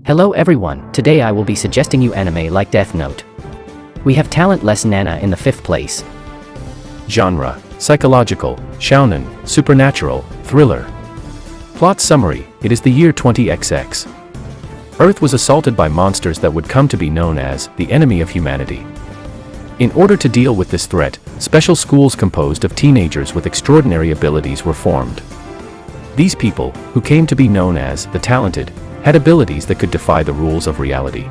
Hello everyone, today I will be suggesting you anime like Death Note. We have talentless Nana in the 5th place. Genre: psychological, shounen, supernatural, thriller. Plot summary: it is the year 20XX. Earth was assaulted by monsters that would come to be known as the enemy of humanity. In order to deal with this threat, special schools composed of teenagers with extraordinary abilities were formed. These people, who came to be known as the talented, had abilities that could defy the rules of reality.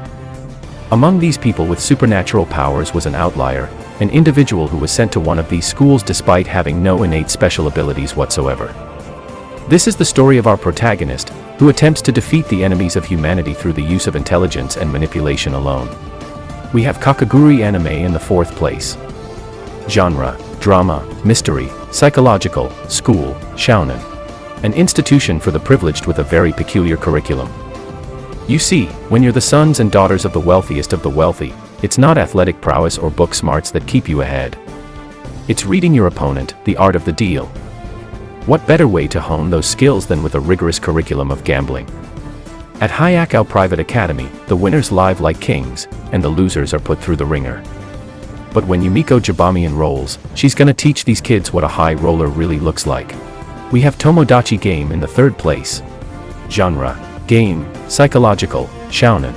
Among these people with supernatural powers was an outlier, an individual who was sent to one of these schools despite having no innate special abilities whatsoever. This is the story of our protagonist, who attempts to defeat the enemies of humanity through the use of intelligence and manipulation alone. We have Kakegurui anime in the 4th place. Genre: drama, mystery, psychological, school, shounen. An institution for the privileged with a very peculiar curriculum. You see, when you're the sons and daughters of the wealthiest of the wealthy, it's not athletic prowess or book smarts that keep you ahead. It's reading your opponent, the art of the deal. What better way to hone those skills than with a rigorous curriculum of gambling? At Hayakao Private Academy, the winners live like kings, and the losers are put through the ringer. But when Yumiko Jabami enrolls, she's gonna teach these kids what a high roller really looks like. We have Tomodachi Game in the 3rd place. Genre: game, psychological, shounen.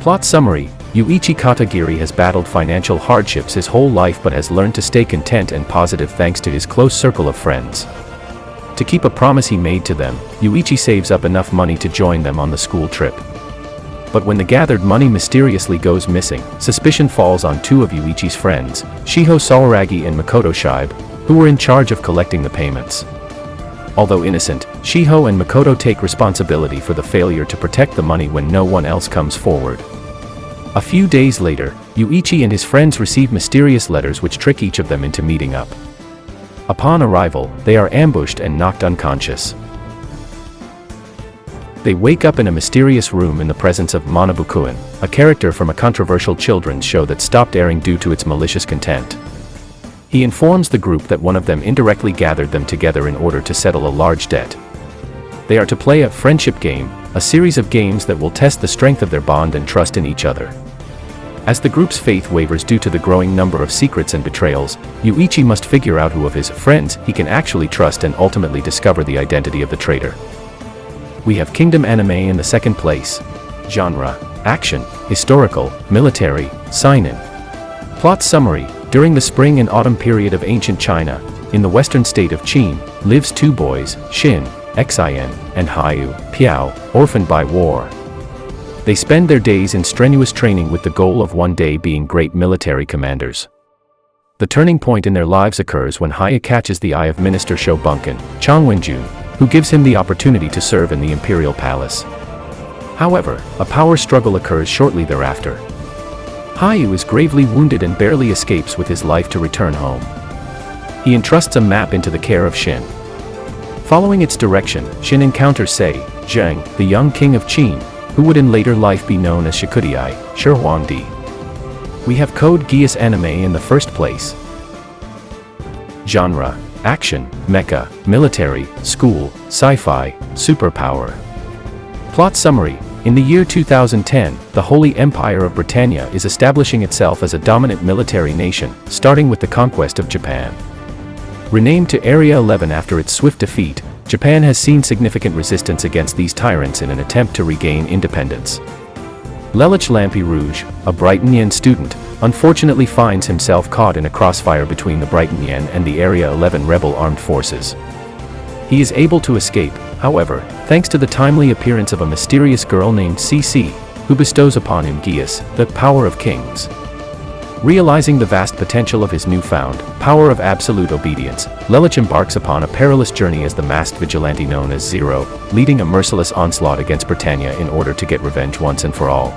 Plot summary: Yuichi Katagiri has battled financial hardships his whole life but has learned to stay content and positive thanks to his close circle of friends. To keep a promise he made to them, Yuichi saves up enough money to join them on the school trip. But when the gathered money mysteriously goes missing, suspicion falls on 2 of Yuichi's friends, Shiho Sawaragi and Makoto Shibe, who were in charge of collecting the payments. Although innocent, Shiho and Makoto take responsibility for the failure to protect the money when no one else comes forward. A few days later, Yuichi and his friends receive mysterious letters which trick each of them into meeting up. Upon arrival, they are ambushed and knocked unconscious. They wake up in a mysterious room in the presence of Manabu-kun, a character from a controversial children's show that stopped airing due to its malicious content. He informs the group that one of them indirectly gathered them together in order to settle a large debt. They are to play a friendship game, a series of games that will test the strength of their bond and trust in each other. As the group's faith wavers due to the growing number of secrets and betrayals, Yuichi must figure out who of his friends he can actually trust and ultimately discover the identity of the traitor. We have Kingdom anime in the 2nd place. Genre: action, historical, military, seinen. Plot summary: during the spring and autumn period of ancient China, in the western state of Qin, lives 2 boys, Xin, Xin, and Haiyu, Piao, orphaned by war. They spend their days in strenuous training with the goal of one day being great military commanders. The turning point in their lives occurs when Haiyu catches the eye of Minister Shobunkin, Chang Wenjun, who gives him the opportunity to serve in the imperial palace. However, a power struggle occurs shortly thereafter. Haiyu is gravely wounded and barely escapes with his life to return home. He entrusts a map into the care of Xin. Following its direction, Xin encounters Sei Zheng, the young king of Qin, who would in later life be known as Shikudiai, Shi Huangdi. We have Code Geass anime in the 1st place. Genre: action, mecha, military, school, sci-fi, superpower. Plot summary: in the year 2010, the Holy Empire of Britannia is establishing itself as a dominant military nation, starting with the conquest of Japan. Renamed to Area 11 after its swift defeat, Japan has seen significant resistance against these tyrants in an attempt to regain independence. Lelich Lampi-Rouge, a Brighton Yen student, unfortunately finds himself caught in a crossfire between the Brighton Yen and the Area 11 rebel armed forces. He is able to escape, however, thanks to the timely appearance of a mysterious girl named CC, who bestows upon him Geass, the power of kings. Realizing the vast potential of his newfound power of absolute obedience, Lelich embarks upon a perilous journey as the masked vigilante known as Zero, leading a merciless onslaught against Britannia in order to get revenge once and for all.